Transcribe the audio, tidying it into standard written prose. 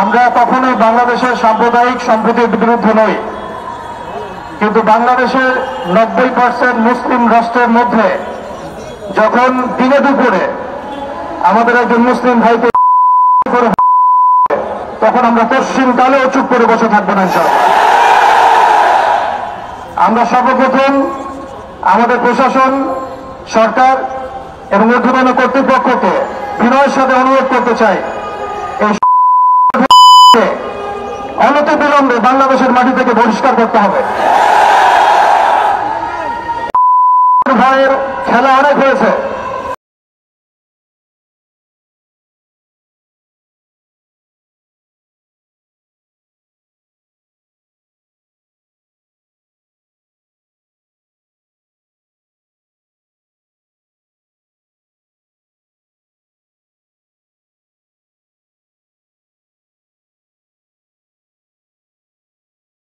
আমরা কখনোই বাংলাদেশের সাম্প্রদায়িক সম্প্রীতির বিরুদ্ধে নই, কিন্তু বাংলাদেশের 90% মুসলিম রাষ্ট্রের মধ্যে যখন দিনে দুপুরে আমাদের একজন মুসলিম ভাইকে তখন আমরা পশ্চিমকালেও চুপ করে বসে থাকবো না ইনশাআল্লাহ। আমরা সর্বপ্রথম আমাদের প্রশাসন, সরকার এবং ঊর্ধ্বতন কর্তৃপক্ষকে বিনয়ের সাথে অনুরোধ করতে চাই, এই অনতিবিলম্বে বাংলাদেশের মাটি থেকে বহিষ্কার করতে হবে।